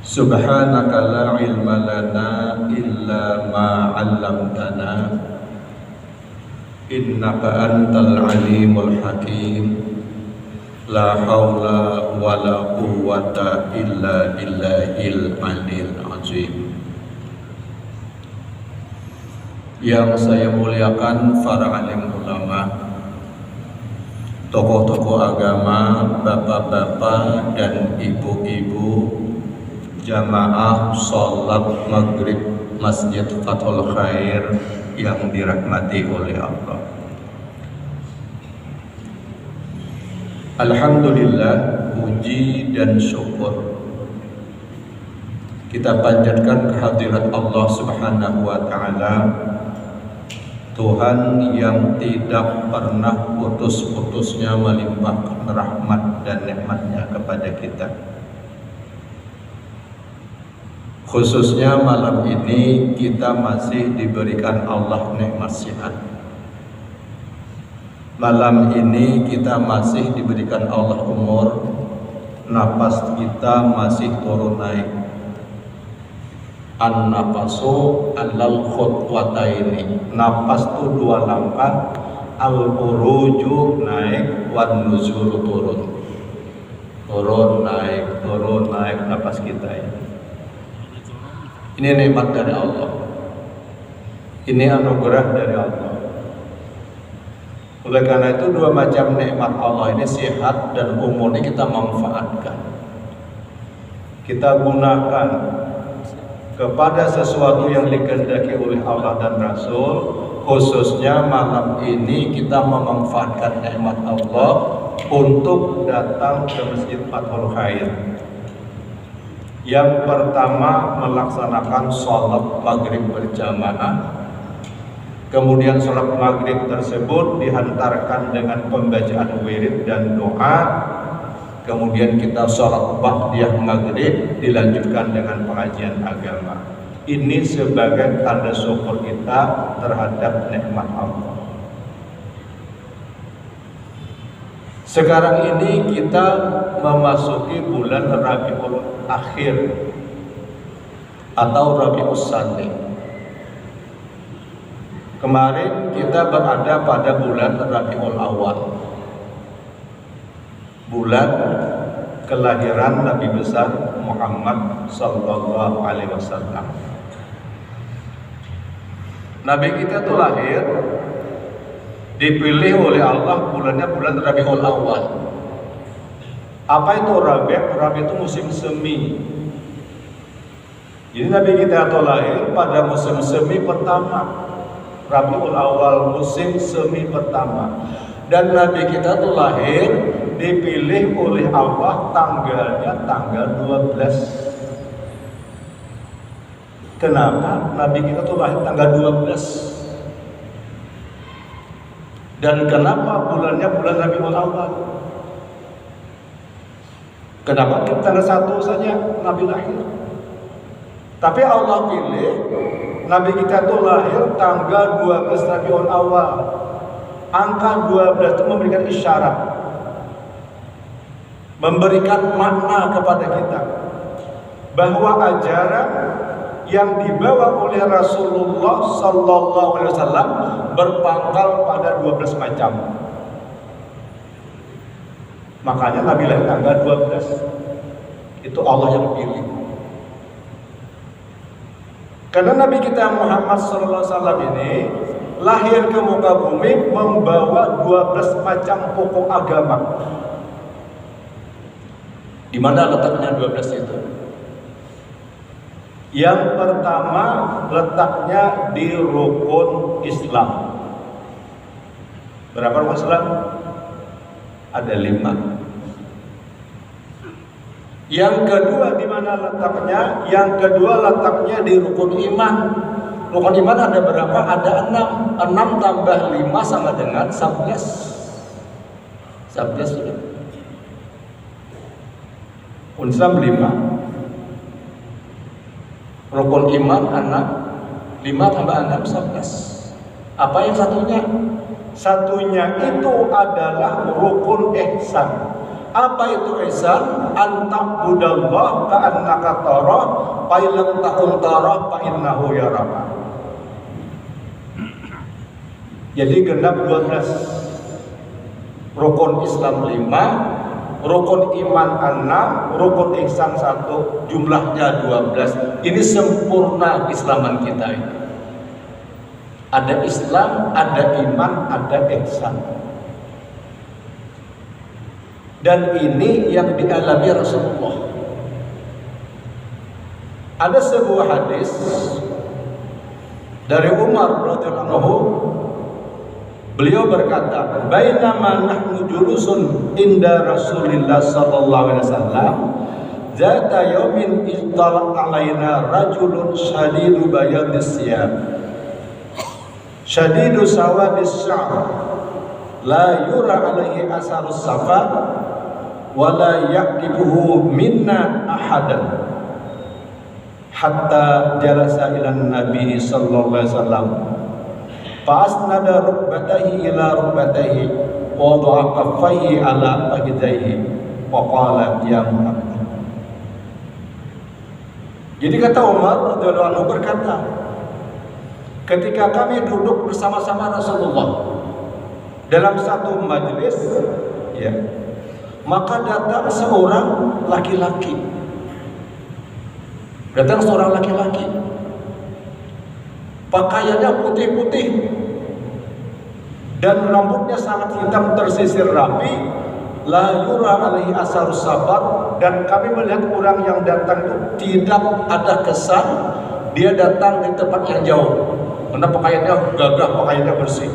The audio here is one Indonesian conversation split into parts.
Subhanaka la ilma lana illa ma 'allamtana innaka antal alimul hakim. La haula wala quwwata illa billahil aliyil azim. Yang saya muliakan para alim ulama, tokoh-tokoh agama, bapak-bapak dan ibu-ibu, jamaah sholat maghrib Masjid Fathul Khair yang dirahmati oleh Allah. Alhamdulillah, puji dan syukur kita panjatkan kehadirat Allah Subhanahu wa Ta'ala, Tuhan yang tidak pernah putus-putusnya melimpahkan rahmat dan nikmatnya kepada kita. Khususnya malam ini kita masih diberikan Allah nikmat sehat. Malam ini kita masih diberikan Allah umur, napas kita masih turun naik. An-nafasu alal khutwataini, napas itu 2 langkah, al-uruju naik, wan nuzulu turun. Turun naik napas kita ini. Ini nikmat dari Allah. Ini anugerah dari Allah. Oleh karena itu 2 macam nikmat Allah ini, sehat dan umur, ini kita manfaatkan. Kita gunakan kepada sesuatu yang dikehendaki oleh Allah dan Rasul. Khususnya malam ini kita memanfaatkan nikmat Allah untuk datang ke Masjid Fathul Khair. Yang pertama, melaksanakan sholat maghrib berjamaah. Kemudian sholat maghrib tersebut dihantarkan dengan pembacaan wirid dan doa. Kemudian kita sholat ba'diyah maghrib, dilanjutkan dengan pengajian agama. Ini sebagai tanda syukur kita terhadap nikmat Allah. Sekarang ini kita memasuki bulan Rabiul Akhir atau Rabiul Tsani. Kemarin kita berada pada bulan Rabiul Awal, bulan kelahiran Nabi besar Muhammad sallallahu alaihi wasallam. Nabi kita itu lahir, dipilih oleh Allah bulannya bulan Rabiul Awal. Apa itu Rabi'? Rabi' itu musim semi. Jadi Nabi kita itu lahir pada musim semi pertama, Rabiul Awal, musim semi pertama. Dan Nabi kita itu lahir, dipilih oleh Allah tanggalnya tanggal 12. Kenapa Nabi kita itu lahir tanggal 12? Dan kenapa bulannya bulan Rabiul Awal? Kenapa tanggal 1 saja Nabi lahir? Tapi Allah pilih Nabi kita itu lahir tanggal 12 Rabiul Awal. Angka 12 itu memberikan isyarat, memberikan makna kepada kita bahwa ajaran yang dibawa oleh Rasulullah sallallahu alaihi wasallam berpangkal pada 12 macam. Makanya Nabi lahir tanggal 12. Itu Allah yang pilih. Karena Nabi kita Muhammad sallallahu alaihi wasallam ini lahir ke muka bumi membawa 12 macam pokok agama. Di mana letaknya 12 itu? Yang pertama letaknya di rukun Islam. Berapa rukun Islam? Ada 5. Yang kedua di mana letaknya? Yang kedua letaknya di rukun iman. Rukun iman ada berapa? Ada 6. 6 tambah 5 sama dengan 11. 11 sudah. Rukun Islam 5. Rukun iman 6. 5 tambah 6 11. Apa yang satunya? Satunya itu adalah rukun ihsan. Apa itu ihsan? Anta'budallah ka'annaka tarah fa illam takun tarah fa innahu yaraka. Jadi genap 12 rukun Islam 5, rukun iman 6, rukun ihsan 1, jumlahnya 12. Ini sempurna Islaman kita ini. Ada Islam, ada iman, ada ihsan. Dan ini yang dialami Rasulullah. Ada sebuah hadis dari Umar radhiyallahu anhu. Beliau berkata, "Bainama nahnu julusun inda Rasulillah sallallahu alaihi wasallam, zata yaumin ittala alaina rajulun shadidu bayadis siyab, shadidu sawadis sya'r, la yura alaihi asarus safar, wa la yaqibuhu minna ahadan." Hatta jalasa ila Nabi sallallahu alaihi wasallam. Fa'asnada rukbatayhi ila rukbatayhi wa wada'a kaffayhi ala fakhidayhi wa qala ya Muhammad. Jadi kata Umar radhiyallahu anhu berkata, ketika kami duduk bersama-sama Rasulullah dalam satu majelis, ya, maka datang seorang laki-laki. Pakaiannya putih-putih dan rambutnya sangat hitam tersisir rapi, la yura alaihi asarus safar, dan kami melihat orang yang datang itu tidak ada kesan dia datang di tempat yang jauh, karena pakaiannya gagah, pakaiannya bersih,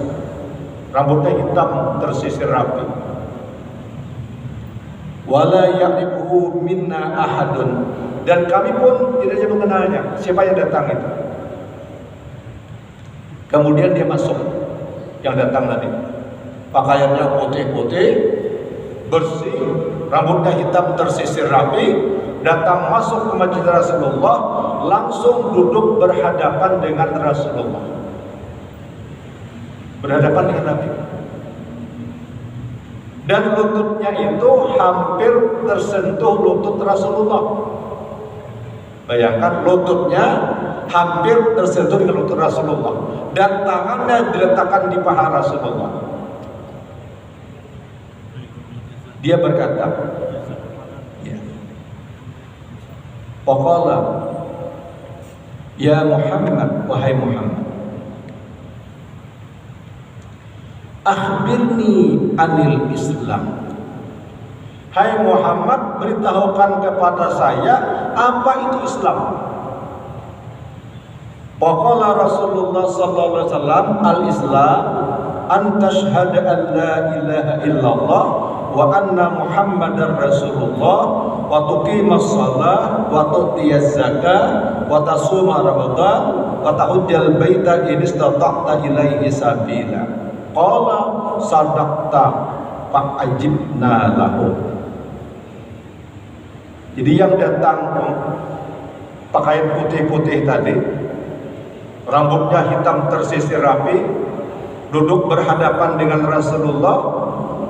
rambutnya hitam tersisir rapi. Wala ya'rifuhu minna ahadun, dan kami pun tidak mengenalnya siapa yang datang itu. Kemudian dia masuk, yang datang tadi, pakaiannya putih-putih, bersih, rambutnya hitam tersisir rapi, datang masuk ke masjid Rasulullah, langsung duduk berhadapan dengan Rasulullah, berhadapan dengan Nabi, dan lututnya itu hampir tersentuh lutut Rasulullah. Bayangkan, lututnya hampir tersentuh dengan lutut Rasulullah, dan tangannya diletakkan di paha Rasulullah. Dia berkata, ya, Faqala, ya Muhammad, wahai Muhammad, akhbirni anil Islam. Hai Muhammad, beritahukan kepada saya apa itu Islam. Faqala Rasulullah sallallahu alaihi wasallam, al-Islam an tashhada an la ilaha illallah wa anna Muhammadar Rasulullah wa tuqimas shalah wa tu'tiyaz zakah wa tasuma Ramadan wa tahujjal baita in istata'ta ilaihi sabila. Qala sadaqta fa'ajibna lahu. Jadi yang datang pakaian putih-putih tadi, rambutnya hitam tersisir rapi, duduk berhadapan dengan Rasulullah,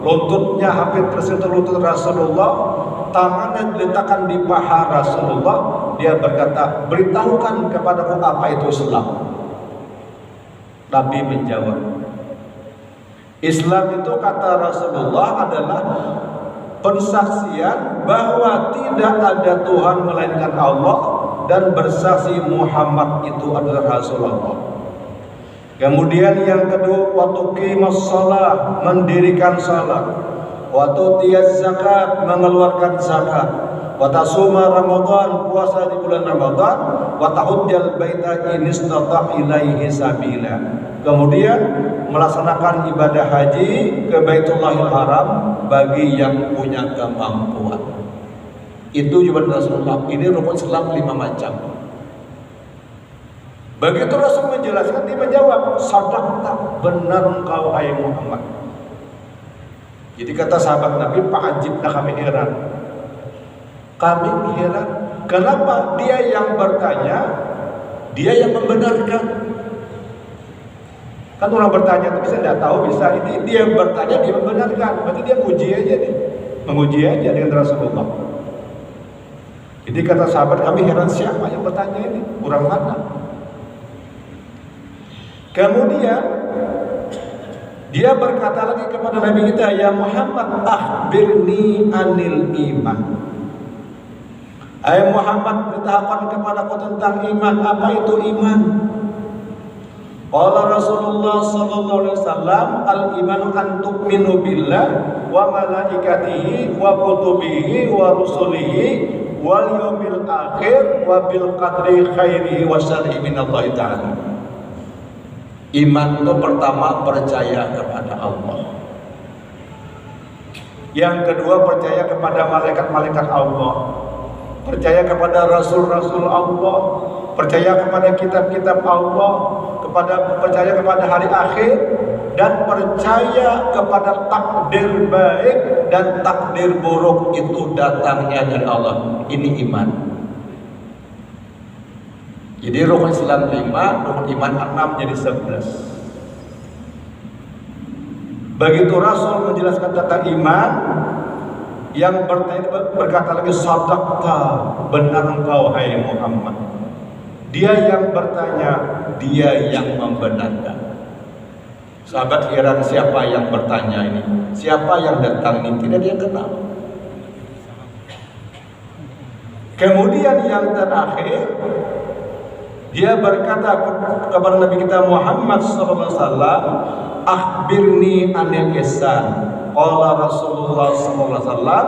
lututnya hampir tersentuh lutut Rasulullah, tangannya diletakkan di paha Rasulullah. Dia berkata, beritahukan kepadaku apa itu Islam. Nabi menjawab, Islam itu, kata Rasulullah, adalah persaksian bahwa tidak ada Tuhan melainkan Allah, dan bersaksi Muhammad itu adalah Rasulullah. Kemudian yang kedua, wa tuqimas shalah, mendirikan salat, wa tu'tiyaz zakat, mengeluarkan zakat, wa tasuma Ramadan, puasa di bulan Ramadan, wa tahujjal baita in istata' ilaihi sabila. Kemudian melaksanakan ibadah haji ke Baitullahil Haram bagi yang punya kemampuan. Itu jawaban Rasulullah. Ini rukun Islam 5 macam. Begitu Rasul menjelaskan, dia menjawab, sadaqta, benar engkau hai Muhammad. Jadi kata sahabat Nabi, fa'ajibna, kami heran. Kami heran, kenapa dia yang bertanya, dia yang membenarkan. Kan orang bertanya itu bisa tidak tahu, bisa ini dia bertanya, dia membenarkan, berarti dia puji aja nih. menguji aja dengan Rasulullah. Jadi kata sahabat, kami heran siapa yang bertanya ini, kurang mana. Kemudian dia berkata lagi kepada Nabi kita, ya Muhammad, akhbirni anil iman. Hai Muhammad, beritahukan kepadaku tentang iman. Apa itu iman? Qala Rasulullah sallallahu alaihi wasallam, al-imanu an tu'minu billah wa malaikatihi wa kutubihi wa rusulihi wal yaumil akhir wa bil qadri khairihi wa syarrihi minallahi ta'ala. Iman itu pertama percaya kepada Allah. Yang kedua percaya kepada malaikat-malaikat Allah. Percaya kepada rasul-rasul Allah, percaya kepada kitab-kitab Allah, percaya kepada hari akhir, dan percaya kepada takdir baik dan takdir buruk itu datangnya dari Allah. Ini iman. Jadi rukun Islam 5, rukun iman 6 jadi 11. Begitu Rasul menjelaskan tentang iman, yang berkata lagi, sadaqta, benar engkau hai Muhammad. Dia yang bertanya, dia yang membenarkan. Sahabat heran, siapa yang bertanya ini? Siapa yang datang ini? Tidak dia kenal. Kemudian yang terakhir, dia berkata kepada Nabi kita Muhammad SAW, akhbirni anil ihsan. Qala Rasulullah sallallahu alaihi wasallam,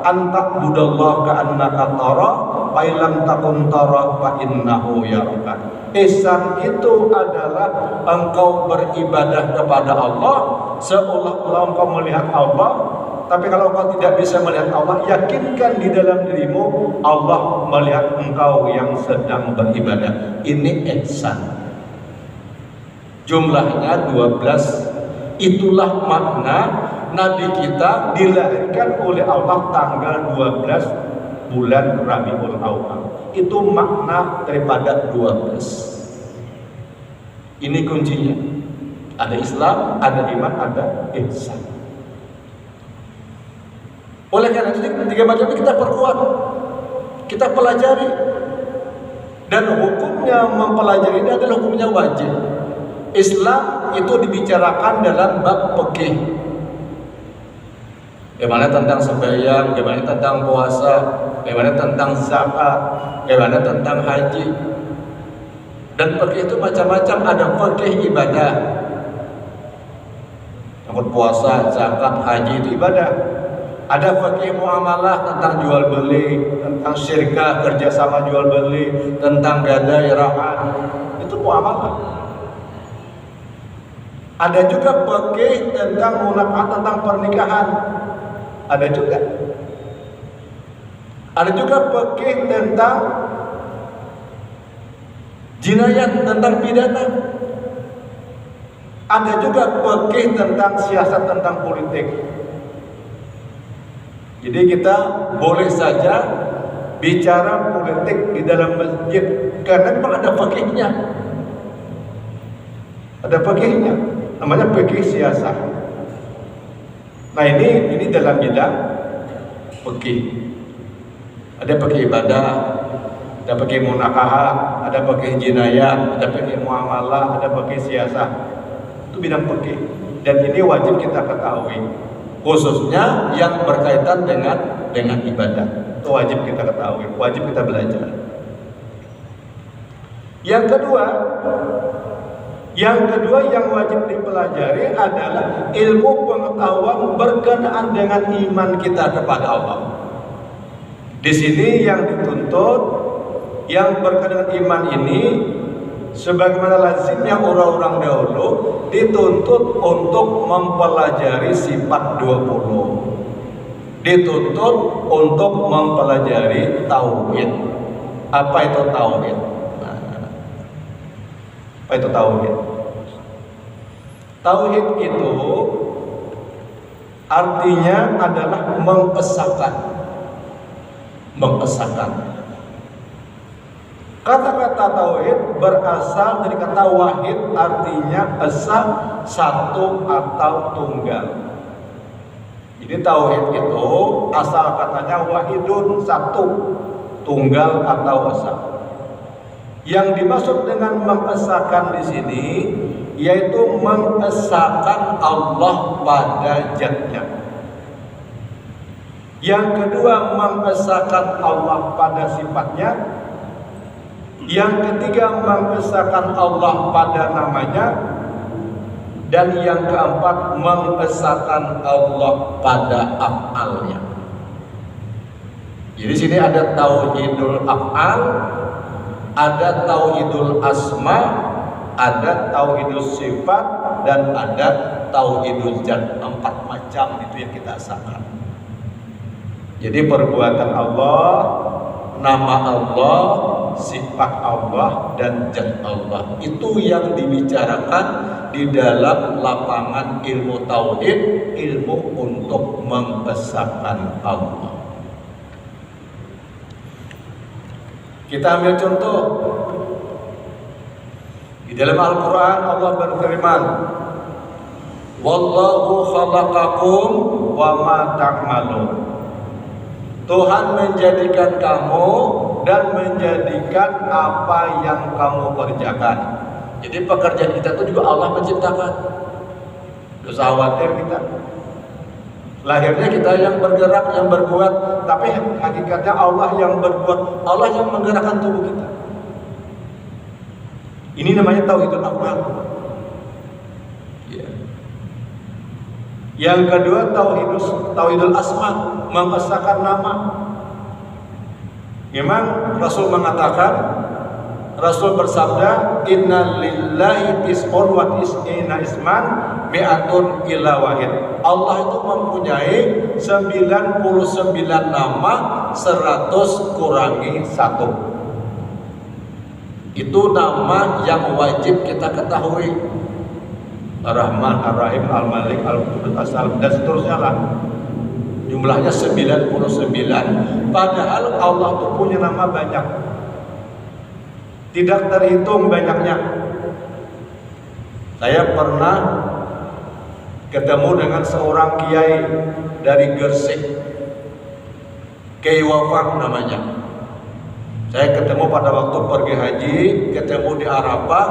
anta budallah ka'annaka tara, fa illam takun tara fa innahu yaraka. Ihsan itu adalah engkau beribadah kepada Allah seolah-olah engkau melihat Allah. Tapi kalau engkau tidak bisa melihat Allah, yakinkan di dalam dirimu Allah melihat engkau yang sedang beribadah. Ini ihsan. Jumlahnya 12. Itulah makna Nabi kita dilahirkan oleh Allah tanggal 12 bulan Rabiul Awal. Itu makna daripada 12. Ini kuncinya. Ada Islam, ada iman, ada ihsan. Oleh karena itu 3 macam ini kita perkuat, kita pelajari. Dan hukumnya mempelajari ini adalah hukumnya wajib. Islam itu dibicarakan dalam bab fikih. Bagaimana tentang sembahyang, bagaimana tentang puasa, bagaimana tentang zakat, bagaimana tentang haji. Dan fikih itu macam-macam, ada fikih ibadah. Untuk puasa, zakat, haji itu ibadah. Ada fikih muamalah tentang jual beli, tentang syirkah, kerjasama jual beli, tentang gadai, rahan. Itu muamalah. Ada juga fikih tentang munakahat, tentang pernikahan. Ada juga. Ada juga fikih tentang jinayat, tentang pidana. Ada juga fikih tentang siasat, tentang politik. Jadi kita boleh saja bicara politik di dalam masjid karena memang ada fikihnya. Ada fikihnya. Namanya fikih siasat. Nah ini dalam bidang fikih. Ada fikih ibadah, ada fikih munakahat, ada fikih jinayat, ada fikih muamalah, ada fikih siasat. Itu bidang fikih. Dan ini wajib kita ketahui, khususnya yang berkaitan dengan ibadah. Itu wajib kita ketahui, wajib kita belajar. Yang kedua yang wajib dipelajari adalah ilmu pengetahuan berkenaan dengan iman kita kepada Allah. Di sini yang dituntut, yang berkenaan dengan iman ini, sebagaimana lazimnya orang-orang dahulu, dituntut untuk mempelajari sifat 20. Dituntut untuk mempelajari tauhid. Apa itu tauhid? Apa itu tauhid? Tauhid itu artinya adalah mengesahkan. Kata-kata tauhid berasal dari kata wahid, artinya esa, satu atau tunggal. Jadi Jadi tauhid itu asal katanya wahidun, satu, tunggal atau esa. Yang dimaksud dengan mengesakan di sini yaitu mengesakan Allah pada zatnya. Yang kedua, mengesakan Allah pada sifatnya. Yang ketiga, mengesakan Allah pada namanya. Dan yang keempat, mengesakan Allah pada af'alnya. Jadi sini ada tauhidul af'al, ada tauhidul asma, ada tauhidul sifat, dan ada tauhidul zat. 4 macam itu yang kita esakan. Jadi perbuatan Allah, nama Allah, sifat Allah, dan zat Allah, itu yang dibicarakan di dalam lapangan ilmu tauhid, ilmu untuk mengesahkan Allah. Kita ambil contoh di dalam Al-Quran. Allah berfirman, wallahu khalaqakum wa ma ta'malun. Tuhan menjadikan kamu dan menjadikan apa yang kamu kerjakan. Jadi pekerjaan kita itu juga Allah menciptakan. Gak usah khawatir kita. Lahirnya kita yang bergerak, yang berbuat, tapi hakikatnya Allah yang berbuat, Allah yang menggerakkan tubuh kita. Ini namanya tauhidul af'al. Ya. Yang kedua, tauhidul asma, mengesahkan nama. Memang Rasul mengatakan, Rasul bersabda, inna lillahi tis'un wa tis'ina isman mi'atun illa wahid. Allah itu mempunyai 99 nama, 100 kurangi 1. Itu nama yang wajib kita ketahui. Ar-Rahman, Ar-Rahim, Al-Malik, Al-Qudus, As-Salam, dan seterusnya lah. Jumlahnya 99. Padahal Allah itu punya nama banyak, tidak terhitung banyaknya. Saya pernah ketemu dengan seorang kiai dari Gresik, Kiai Wafak namanya. Saya ketemu pada waktu pergi haji, ketemu di Arafah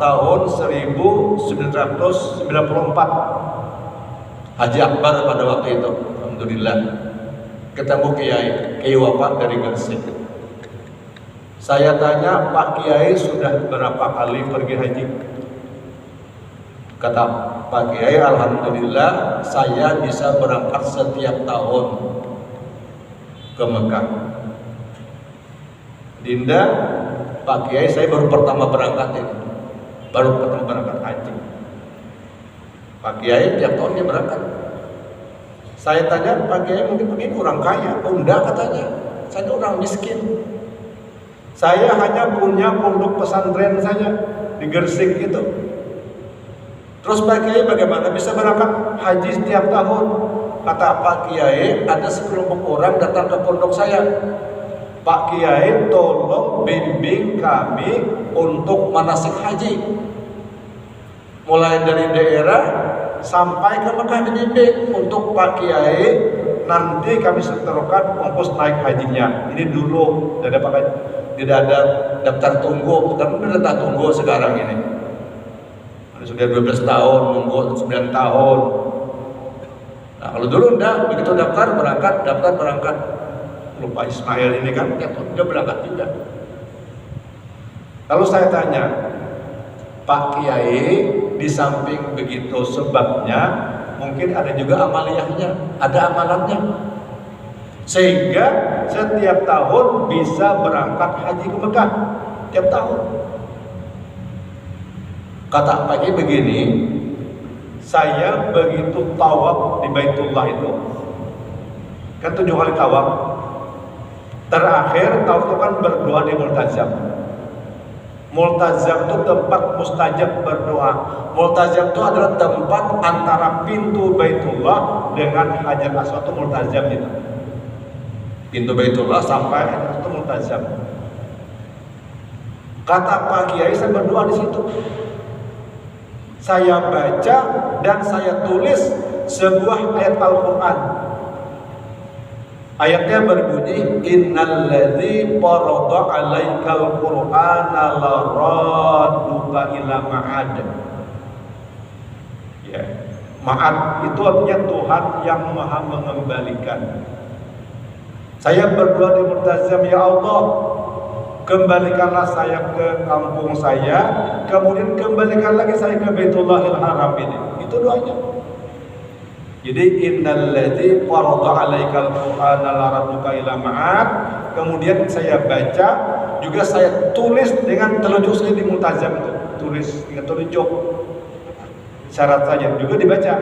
tahun 1994. Haji Akbar pada waktu itu, alhamdulillah. Ketemu Kiai Wafak dari Gresik. Saya tanya, Pak Kiai sudah berapa kali pergi haji? Kata Pak Kiai, alhamdulillah saya bisa berangkat setiap tahun ke Mekah. Dinda, Pak Kiai saya baru pertama berangkat ini, baru pertama berangkat haji. Pak Kiai tiap tahun dia berangkat. Saya tanya, Pak Kiai mungkin begini orang kaya? Oh enggak, katanya, saya orang miskin. Saya hanya punya pondok pesantren saja di Gresik itu. Terus Pak Kiai bagaimana bisa berangkat haji setiap tahun? Kata Pak Kiai, ada sekelompok orang datang ke pondok saya. Pak Kiai tolong bimbing kami untuk manasik haji. Mulai dari daerah sampai ke Mekah dibimbing untuk Pak Kiai. Nanti kami setorkan ongkos naik hajinya. Ini dulu tidak ada daftar tunggu, tapi ada daftar tunggu sekarang ini. Sudah 12 tahun, nunggu 9 tahun. Nah kalau dulu enggak, begitu daftar berangkat. Lupa Ismail ini kan, dia berangkat juga. Lalu saya tanya, Pak Kiai, di samping begitu sebabnya, mungkin ada juga amaliyahnya, ada amalannya. Sehingga setiap tahun bisa berangkat haji ke Mekah tiap tahun. Kata Pak Kiai begini, saya begitu tawaf di Baitullah itu, kan 7 kali tawaf. Terakhir tawaf itu kan berdoa di Multazam. Multazam itu tempat mustajab berdoa. Multazam itu adalah tempat antara pintu Baitullah dengan Hajar Aswad, itu Multazam itu. Pintu Baitullah sampai itu Multazam. Kata Pak Kiai, saya berdoa di situ. Saya baca dan saya tulis sebuah ayat Al-Quran. Ayatnya berbunyi, innalladzi farada 'alaikal qur'ana laradduka ila ma'ad. Ya, ma'ad itu artinya Tuhan yang Maha mengembalikan. Saya berdoa di Multazam, ya Allah, kembalikanlah saya ke kampung saya, kemudian kembalikan lagi saya ke Baitullahil Haram ini. Itu doanya. Jadi innalladzi farada 'alaikal qur'ana laradduka ila ma'ad. Kemudian saya baca, juga saya tulis dengan telunjuk saya di Multazam itu. Tulis dengan telunjuk. Syarat saja juga dibaca.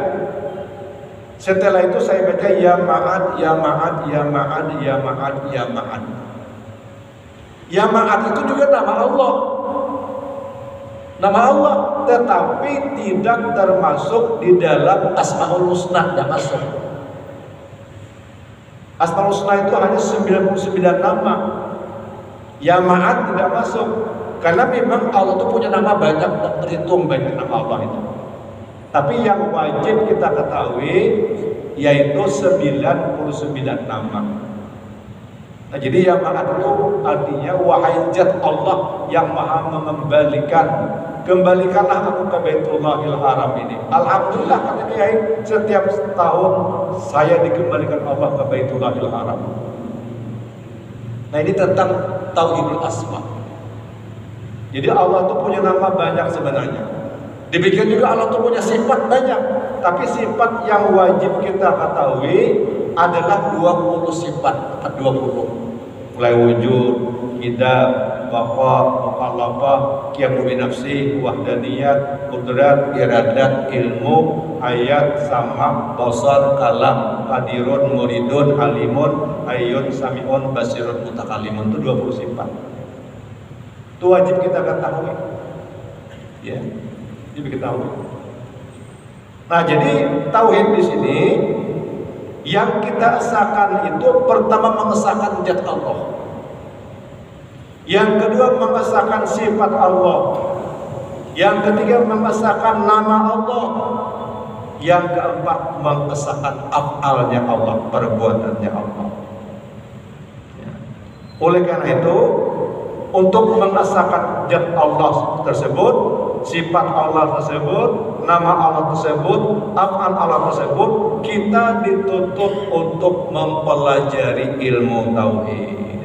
Setelah itu saya baca ya ma'ad, ya ma'ad, ya ma'ad, ya ma'ad, ya ma'ad. Ya ma'ad itu juga nama Allah. Nama Allah, tetapi tidak termasuk di dalam Asmaul Husna, tidak masuk. Asmaul Husna itu hanya 99 nama. Ya ma'ad tidak masuk. Karena memang Allah itu punya nama banyak, tak terhitung banyak nama Allah itu. Tapi yang wajib kita ketahui yaitu 99 nama. Nah, jadi yang ma'ad itu artinya wahai zat Allah yang Maha mengembalikan, kembalikanlah aku ke Baitullahil Haram ini. Alhamdulillah kata Kiai, setiap tahun saya dikembalikan Allah ke Baitullahil Haram. Nah, ini tentang tauhidul asma. Jadi Allah itu punya nama banyak sebenarnya. Demikian juga Allah itu punya sifat banyak, tapi sifat yang wajib kita ketahui adalah 20 sifat, 20. Mulai wujud, hidab, baqa, mukhalafah, qiyamu bi nafsi, wahdaniyat, qudrat, iradat, ilmu, ayat, sama, basar, kalam, hadirun, muridun, alimun, hayyun, sami'un, basirun, mutakalimun. Itu 20 sifat. Itu wajib kita ketahui. Ya. Diketahui. Nah, jadi tauhid di sini yang kita esakan itu pertama mengesahkan zat Allah. Yang kedua mengesahkan sifat Allah. Yang ketiga mengesahkan nama Allah. Yang keempat mengesahkan af'alnya Allah, perbuatannya Allah. Ya. Oleh karena itu, untuk mengesahkan zat Allah tersebut, sifat Allah tersebut, nama Allah tersebut, af'al Allah tersebut, kita dituntut untuk mempelajari ilmu tauhid.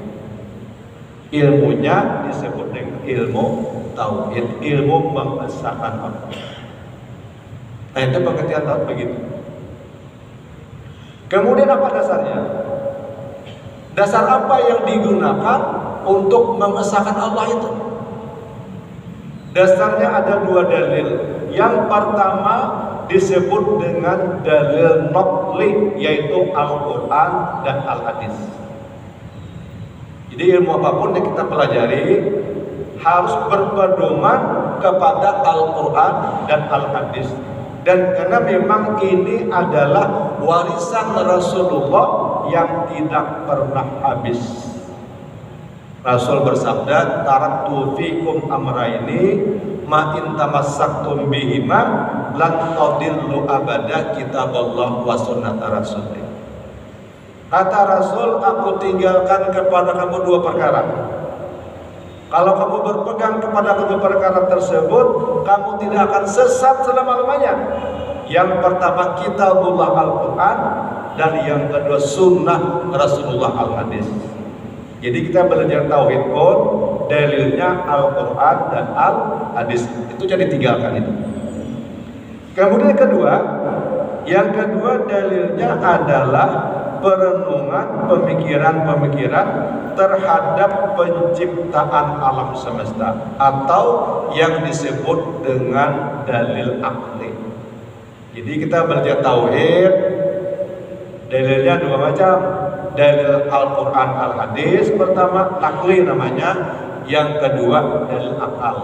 Ilmunya disebut dengan ilmu tauhid, ilmu mengesahkan Allah. Nah, itu pengertian tauhid begitu. Kemudian apa dasarnya? Dasar apa yang digunakan untuk mengesahkan Allah itu? Dasarnya ada 2 dalil. Yang pertama disebut dengan dalil naqli, yaitu Al-Quran dan Al-Hadis. Jadi ilmu apapun yang kita pelajari harus berpedoman kepada Al-Quran dan Al-Hadis. Dan karena memang ini adalah warisan Rasulullah yang tidak pernah habis. Rasul bersabda, taraktu fikum amraini ma in tamassaktum bihima lan tadillu abada kitaballah wa sunnata rasulih. Kata Rasul, aku tinggalkan kepada kamu 2 perkara. Kalau kamu berpegang kepada kedua perkara tersebut, kamu tidak akan sesat selama-lamanya. Yang pertama kitabullah Al-Quran, dan yang kedua sunnah Rasulullah Al-Hadis. Jadi kita belajar tauhid pun dalilnya Al-Quran dan Al-Hadis. Itu jadi tinggalkan itu. Kemudian yang kedua dalilnya adalah perenungan, pemikiran-pemikiran terhadap penciptaan alam semesta, atau yang disebut dengan dalil akli. Jadi kita belajar tauhid, dalilnya 2 macam. Dalil Al-Quran Al-Hadis pertama akli namanya, yang kedua dalil akal.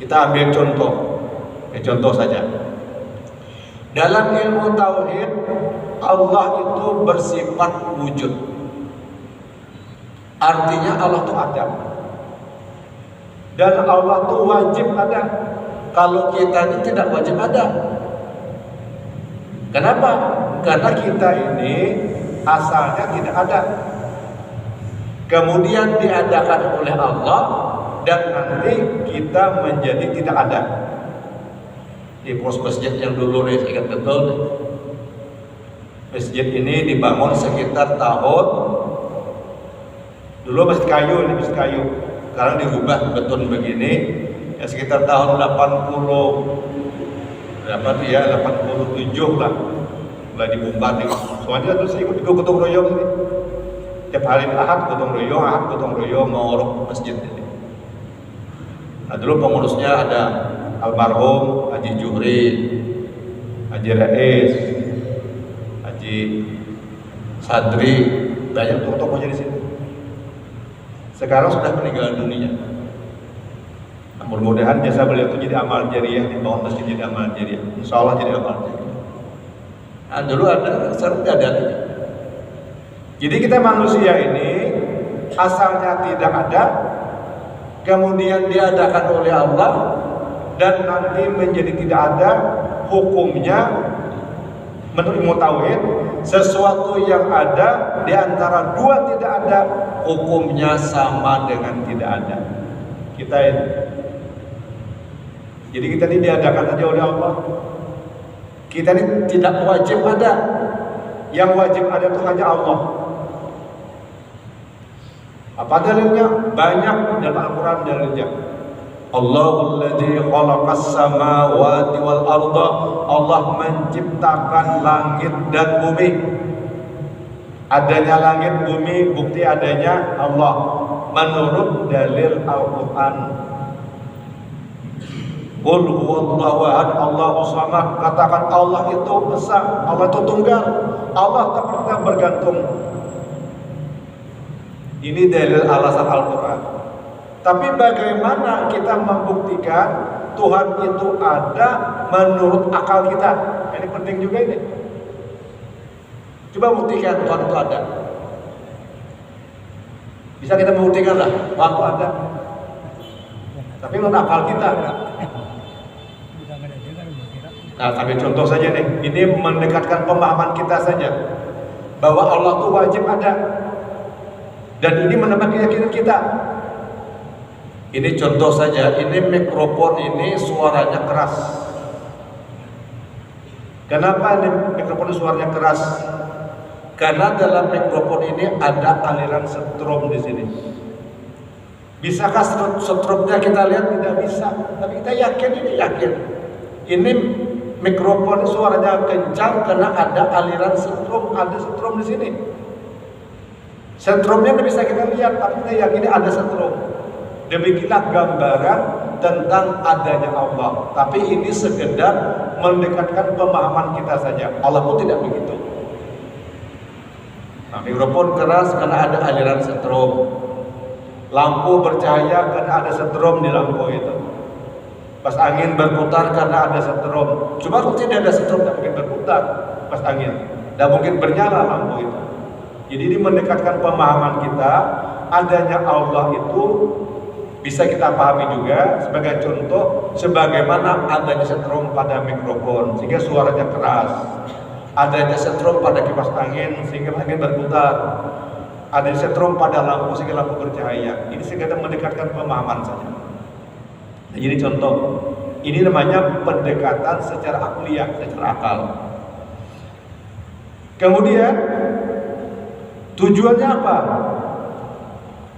Kita ambil contoh saja. Dalam ilmu tauhid, Allah itu bersifat wujud. Artinya Allah itu ada. Dan Allah itu wajib ada. Kalau kita ini tidak wajib ada. Kenapa? Karena kita ini asalnya tidak ada, kemudian diadakan oleh Allah, dan nanti kita menjadi tidak ada. Di pos masjid yang dulu nih, saya ingat betul nih. Masjid ini dibangun sekitar tahun, dulu masjid kayu, ini masjid kayu, sekarang dirubah beton begini, ya sekitar tahun 87 lah, mulai dibongkar nih. Soalnya terus saya ikut gotong royong ini, tiap hari Ahad gotong royong ngorok masjid ini. Nah dulu pengurusnya ada almarhum Haji Juhri, Haji Rais, Haji Sadri, banyak tokoh-tokohnya di sini. Sekarang sudah meninggal dunia. Nah, mudah-mudahan jasa beliau itu jadi amal jariah, di bawah masjid jadi amal jariah. Insya Allah jadi amal jariah. Nah dulu ada, sekarang tidak ada lagi. Jadi kita manusia ini asalnya tidak ada, kemudian diadakan oleh Allah, dan nanti menjadi tidak ada. Hukumnya menurut ilmu tauhid, sesuatu yang ada di antara dua tidak ada, hukumnya sama dengan tidak ada. Kita ini, jadi kita ini diadakan saja oleh Allah. Kita ini tidak wajib ada, yang wajib ada itu hanya Allah. Apa dalilnya? Banyak dalam Al-Quran dalilnya. Allahul ladzi khalaqas samawati wal arda. Allah menciptakan langit dan bumi. Adanya langit bumi bukti adanya Allah menurut dalil Al-Quran. Qul huwallahu ahad, Allahus samad. Katakan Allah itu esa, Allah itu tunggal, Allah tak pernah bergantung. Ini dalil alasan Al-Quran. Tapi bagaimana kita membuktikan Tuhan itu ada menurut akal kita? Ini penting juga ini. Coba buktikan Tuhan itu ada. Bisa kita membuktikan lah Tuhan itu ada. Tapi menurut akal kita. Nah, ambil contoh saja nih. Ini mendekatkan pemahaman kita saja bahwa Allah itu wajib ada. Dan ini menambah keyakinan kita. Ini contoh saja, ini mikrofon ini suaranya keras. Kenapa ini mikrofon suaranya keras? Karena dalam mikrofon ini ada aliran setrum di sini. Bisakah setrumnya kita lihat? Tidak bisa. Tapi kita yakin, ini yakin. Ini mikrofon suaranya kencang karena ada aliran setrum, ada setrum di sini. Setrumnya tidak bisa kita lihat, tapi kita yakin ada setrum. Demikianlah gambaran tentang adanya Allah. Tapi ini sekedar mendekatkan pemahaman kita saja. Allah pun tidak begitu. Nah, mikrofon keras karena ada aliran setrum. Lampu bercahaya karena ada setrum di lampu itu. Pas angin berputar karena ada setrum. Cuma kalau tidak ada setrum, tidak mungkin berputar pas angin. Tidak mungkin bernyala lampu itu. Jadi ini mendekatkan pemahaman kita, adanya Allah itu bisa kita pahami juga sebagai contoh sebagaimana adanya setrum pada mikrofon sehingga suaranya keras, adanya setrum pada kipas angin sehingga angin berputar, adanya setrum pada lampu sehingga lampu bercahaya. Ini sekedar mendekatkan pemahaman saja. Nah, jadi contoh, ini namanya pendekatan secara akliyah, secara akal. Kemudian tujuannya apa?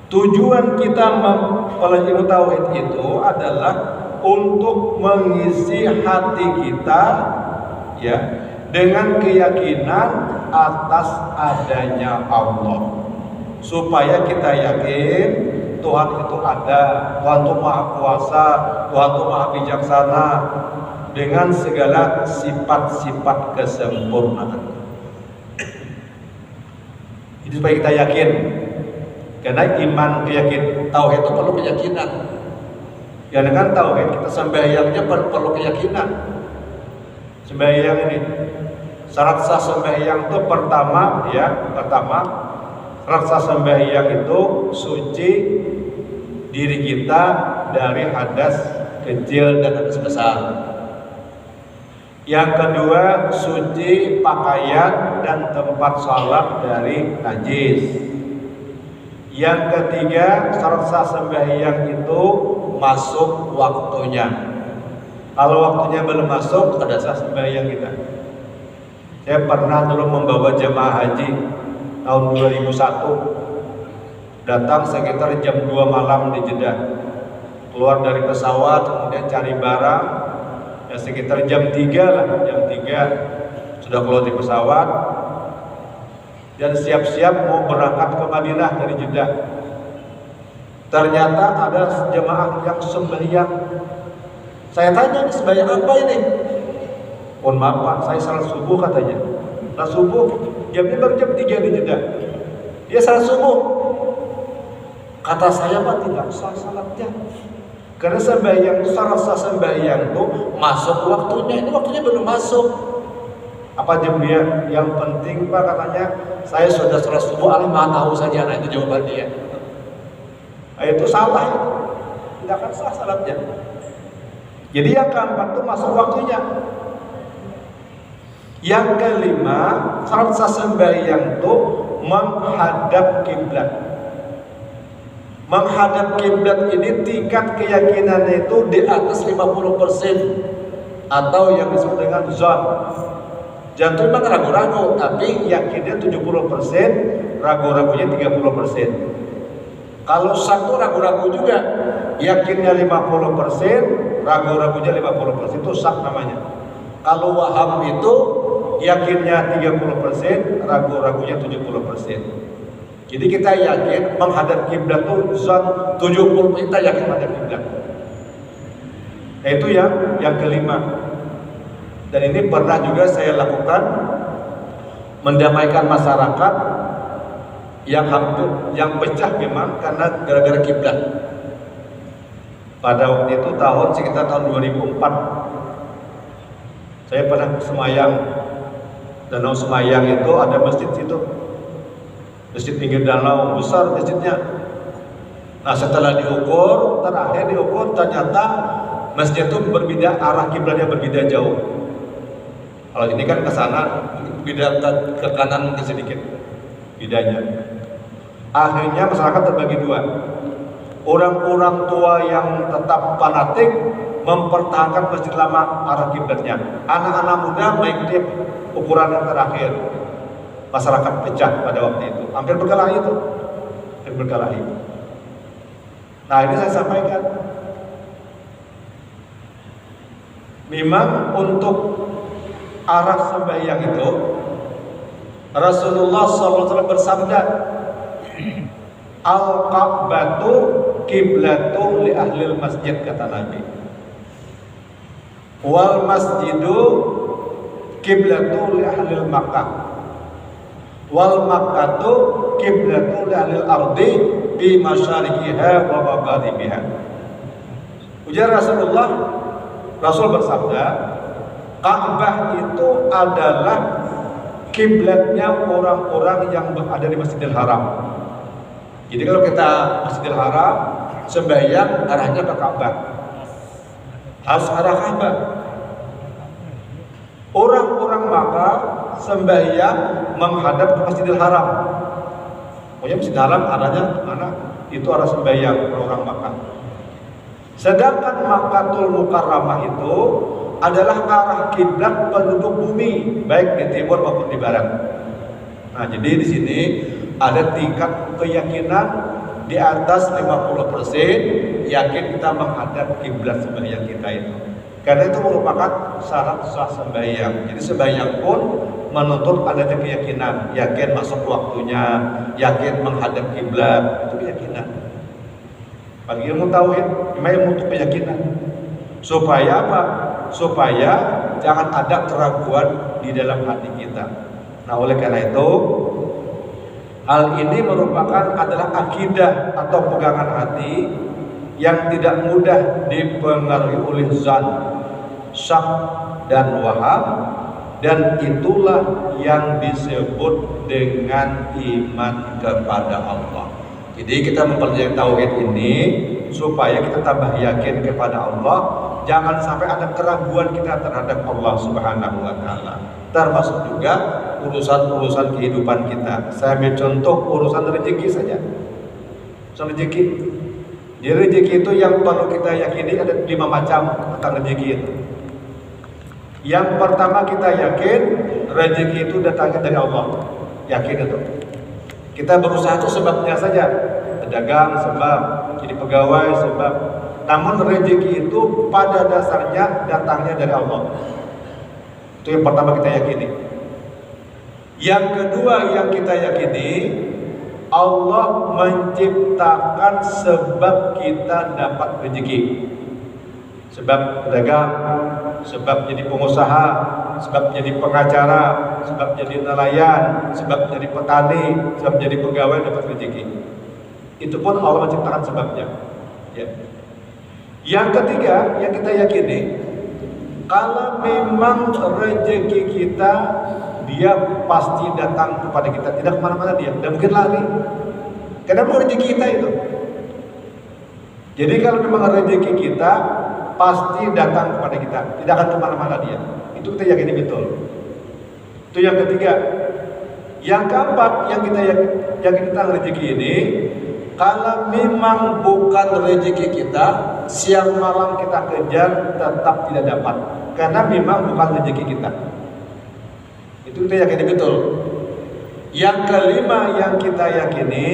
Tujuan kita mempelajari ilmu tauhid itu adalah untuk mengisi hati kita ya dengan keyakinan atas adanya Allah, supaya kita yakin Tuhan itu ada, Tuhan itu Maha Kuasa, Tuhan itu Maha Bijaksana dengan segala sifat-sifat kesempurnaan. Itu supaya kita yakin. Karena iman, keyakinan, tauhid itu perlu keyakinan. Ya dengan tauhid kita sembahyangnya perlu keyakinan. Sembahyang ini syarat sah sembahyang itu pertama syarat sah sembahyang itu suci diri kita dari hadas kecil dan hadas besar. Yang kedua, suci pakaian dan tempat sholat dari najis. Yang ketiga, syarat sah sembahyang itu masuk waktunya. Kalau waktunya belum masuk, tidak sah sembahyang kita. Saya pernah dulu membawa jemaah haji tahun 2001, datang sekitar jam 2 malam di Jeddah. Keluar dari pesawat, kemudian cari barang, ya sekitar jam 3 lah, jam 3 sudah keluar dari pesawat dan siap-siap mau berangkat ke Madinah dari Jeddah. Ternyata ada jemaah yang sembahyang. Saya tanya, sembahyang apa ini? Mohon maaf Pak, saya salat subuh katanya. Salat subuh, jamnya baru jam 3 di Jeddah. Dia salat subuh. Kata saya Pak, tidak sah salatnya. Karena sembahyang, syarat sah sembahyang itu masuk waktunya. Ini waktunya belum masuk. Apa dia? Yang penting Pak katanya, saya sudah salat subuh, Allah Maha tahu saja. Nah itu jawaban dia. Nah, itu salah itu. Tidak akan sah salatnya. Jadi yang keempat itu masuk waktunya. Yang kelima, syarat sah sembahyang itu menghadap kiblat. Menghadap kiblat ini tingkat keyakinannya itu di atas 50% atau yang disebut dengan zon. Jangan itu memang ragu-ragu, tapi yakinnya 70%, ragu-ragunya 30%. Kalau satu ragu-ragu juga, yakinnya 50%, ragu-ragunya 50%, itu sak namanya. Kalau waham itu yakinnya 30%, ragu-ragunya 70%. Jadi kita yakin menghadap kiblat itu zon 70%, kita yakin menghadap kiblat. Nah, itu yang kelima. Dan ini pernah juga saya lakukan, mendamaikan masyarakat yang pecah memang karena gara-gara kiblat. Pada waktu itu sekitar tahun 2004. Saya pernah semayang Danau Semayang, itu ada masjid situ. Masjid pinggir danau, besar masjidnya. Nah setelah diukur, terakhir diukur, ternyata masjid itu berbeda, arah kiblatnya berbeda jauh. Kalau ini kan ke sana, beda ke kanan mungkin sedikit bedanya. Akhirnya masyarakat terbagi dua. Orang-orang tua yang tetap fanatik mempertahankan masjid lama arah kiblatnya. Anak-anak muda mengikuti ukuran yang terakhir. Masyarakat pecah pada waktu itu, hampir berkelahi itu, Nah ini saya sampaikan, memang untuk arah sembahyang itu Rasulullah SAW bersabda, Al-Ka'batu kiblatu li ahlil masjid, kata Nabi. Wal masjidu kiblatu li ahlil Makkah. Wal Makkatu kiblatu li ahlil ardi bi masyariqiha wa magharibiha. Ujar Rasulullah, Rasul bersabda, Ka'bah itu adalah kiblatnya orang-orang yang berada di Masjidil Haram. Jadi kalau kita Masjidil Haram sembahyang arahnya ke Ka'bah, harus arah Ka'bah. Orang-orang Makkah sembahyang menghadap ke Masjidil Haram. Pokoknya Masjidil Haram arahnya mana? Itu arah sembahyang orang Makkah. Sedangkan Makkatul Mukarramah itu adalah arah kiblat penduduk bumi, baik di timur maupun di barat. Nah, jadi di sini ada tingkat keyakinan di atas 50% yakin kita menghadap kiblat sembahyang kita itu. Karena itu merupakan syarat sah sembahyang. Jadi sembahyang pun menuntut adanya keyakinan, yakin masuk waktunya, yakin menghadap kiblat, itu keyakinan. Bagi ilmu tauhid, ilmu untuk keyakinan. Supaya apa? Supaya jangan ada keraguan di dalam hati kita. Nah, oleh karena itu, hal ini merupakan adalah akidah atau pegangan hati yang tidak mudah dipengaruhi oleh zan, syak dan waham, dan itulah yang disebut dengan iman kepada Allah. Jadi kita mempelajari tauhid ini supaya kita tambah yakin kepada Allah, Jangan sampai ada keraguan kita terhadap Allah Subhanahu wa taala. Termasuk juga urusan-urusan kehidupan kita. Saya ambil contoh urusan rezeki saja. Urusan rezeki. Jadi rezeki itu yang perlu kita yakini ada 5 macam tentang rezeki itu. Yang pertama kita yakin rezeki itu datangnya dari Allah. Yakin itu. Kita berusaha itu sebabnya saja. Berdagang sebab, jadi pegawai sebab. Namun rezeki itu pada dasarnya datangnya dari Allah. Itu yang pertama kita yakini. Yang kedua yang kita yakini, Allah menciptakan sebab kita dapat rezeki. Sebab berdagang, sebab jadi pengusaha, sebab jadi pengacara, sebab jadi nelayan, sebab jadi petani, sebab jadi pegawai dapat rezeki. Itu pun Allah menciptakan sebabnya. Ya. Yang ketiga yang kita yakini, kalau memang rezeki kita dia pasti datang kepada kita, tidak kemana-mana dia, tidak mungkin lari. Kenapa rezeki kita itu? Jadi kalau memang rezeki kita pasti datang kepada kita, tidak akan kemana-mana dia. Itu kita yakini betul. Itu yang ketiga. Yang keempat yang kita yakini tentang rezeki ini, kalau memang bukan rezeki kita, siang malam kita kejar tetap tidak dapat, karena memang bukan rezeki kita. Itu kita yakini betul. Yang kelima yang kita yakini,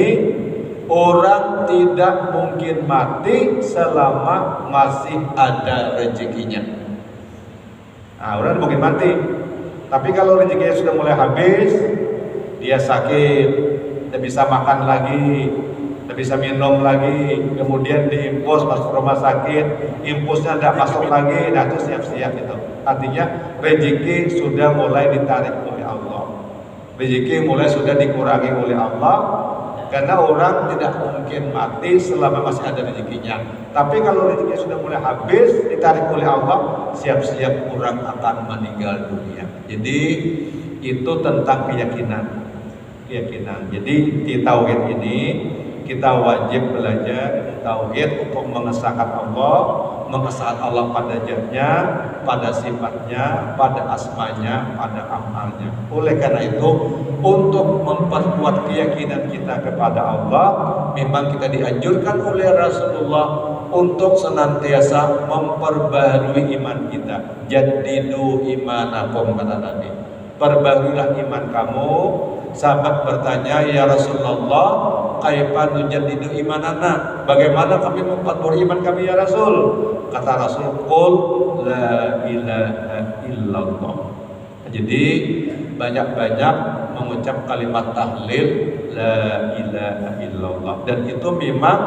orang tidak mungkin mati selama masih ada rezekinya. Nah, orang mungkin mati. Tapi kalau rezekinya sudah mulai habis, dia sakit, tidak bisa makan lagi, tidak bisa minum lagi, kemudian diimpus masuk rumah sakit, impusnya tidak masuk lagi, nah itu siap-siap itu. Artinya rezeki sudah mulai ditarik oleh Allah. Rezeki mulai sudah dikurangi oleh Allah, karena orang tidak mungkin mati selama masih ada rezekinya. Tapi kalau rezekinya sudah mulai habis, ditarik oleh Allah, siap-siap orang akan meninggal dunia. Jadi itu tentang keyakinan. Jadi di tauhid ini kita wajib belajar tauhid untuk mengesahkan Allah, mengesahkan Allah pada zatnya, pada sifatnya, pada asmanya, pada amalnya. Oleh karena itu, untuk memperkuat keyakinan kita kepada Allah, memang kita dianjurkan oleh Rasulullah untuk senantiasa memperbaharui iman kita. Jadidu imanakum, kata Nabi. Perbaharuilah iman kamu. Sahabat bertanya, ya Rasulullah, kaifa nujaddidu imanana? Bagaimana kami memperbarui iman kami ya Rasul? Kata Rasul, qul la ilaha illallah. Jadi banyak-banyak mengucap kalimat tahlil la ilaha illallah, dan itu memang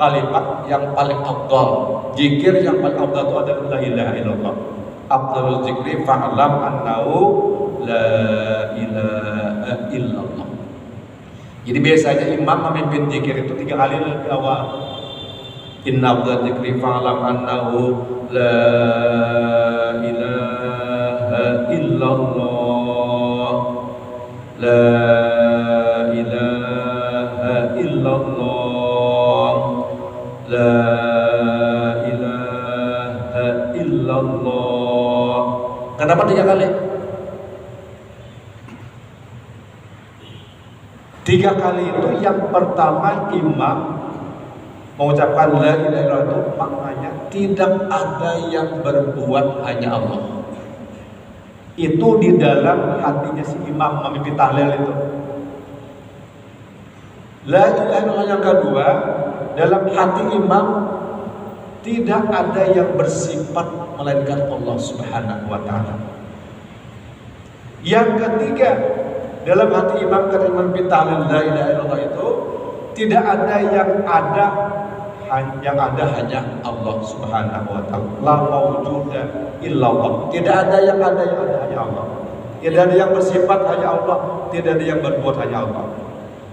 kalimat yang paling afdal. Zikir yang paling afdal itu adalah la ilaha illallah. Afdalul zikri fa'lam annahu la ilaha illallah. Jadi biasanya imam memimpin zikir itu 3 kali lebih awal. Inna afdal zikri fa'lam annahu la ilaha illallah, la ilaha illallah, la ilaha illallah. Kenapa 3 kali? 3 kali itu yang pertama imam mengucapkan la ilaha illallah, itu maknanya tidak ada yang berbuat, hanya Allah. Itu di dalam hatinya si imam memimpin tahlil itu. La ilaha illallah yang kedua, dalam hati imam tidak ada yang bersifat melainkan Allah Subhanahu wa taala. Yang ketiga, dalam hati imam ketika memimpin tahlil la ilaha illallah itu tidak ada yang ada hanya Allah Subhanahu wa taala. La mawjuda illallah. Tidak ada yang ada hanya Allah. Tidak ada yang bersifat, hanya Allah. Tidak ada yang berbuat, hanya Allah.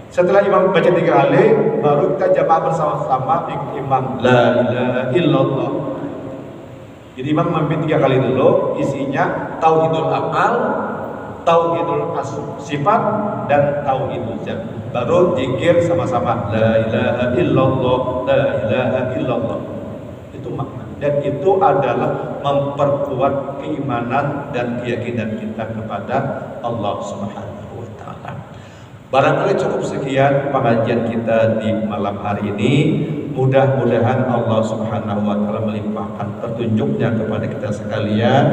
Setelah imam baca 3 kali, baru kita jamaah bersama-sama ikut imam la ilaha illallah. Jadi imam memimpin 3 kali dulu, isinya tauhidul amal, tauhidul sifat, dan tauhidul zat. Baru zikir sama-sama la ilaha illallah, la ilaha illallah. Itu makna. dan itu adalah memperkuat keimanan dan keyakinan kita kepada Allah Subhanahu wa taala. Barangkali cukup sekian pengajian kita di malam hari ini. Mudah-mudahan Allah Subhanahu wa taala melimpahkan petunjuknya kepada kita sekalian.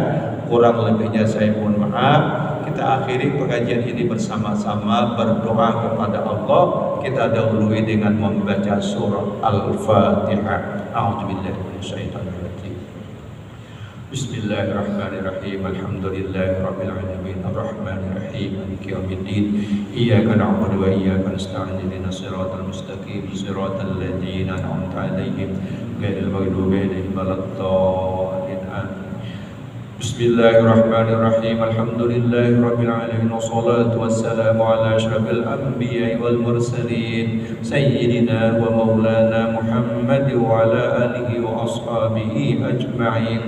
Kurang lebihnya saya mohon maaf. Kita akhiri pengajian ini bersama-sama berdoa kepada Allah. Kita dahului dengan membaca surah Al-Fatihah. A'udzubillahi minasyaitonir rajim. Bismillahirrahmanirrahim. Alhamdulillahirabbil alamin. Arrahmanir rahim. Maliki yaumiddin. Iyyaka na'budu wa iyyaka nasta'in. Ihdinas siratal mustaqim. Siratal ladzina an'amta 'alaihim ghairil maghdubi 'alaihim waladdallin. Amin. Bismillahirrahmanirrahim. Alhamdulillahirabbil alamin. Wassalatu wassalamu ala asyrafil anbiya'i wal mursalin sayyidina wa maulana Muhammad wa ala alihi wa ashabihi ajma'in.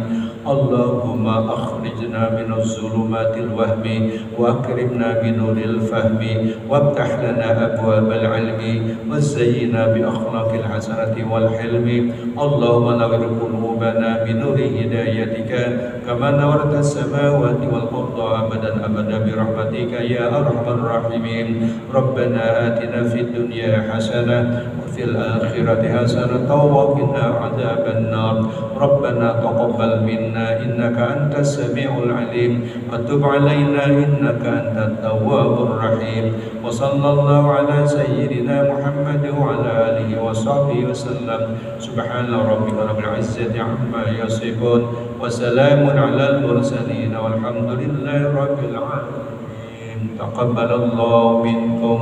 Allahumma akhrijna minaz zulumatil wahmi wa akrimna binuril fahmi waftah lana abwabal ilmi wazayyina bi akhlaqil hasanati wal hilmi. Allahumma nawwir qulubana binuri hidayatika kama nawarta as-samawati wal arda abadan abada bi rahmatika ya arhamar rahimin. Rabbana atina fid dunya hasanah wa fil akhirati hasanah wa qina adzaban nar. Rabbana taqabbal minna إنك أنت السميع العليم وتب علينا إنك أنت التواب الرحيم. وصلى الله على سيدنا محمد وعلى آله وصحبه وسلم. سبحان ربك رب العزة عما يصفون وسلام على المرسلين والحمد لله رب العالمين. تقبل الله منكم.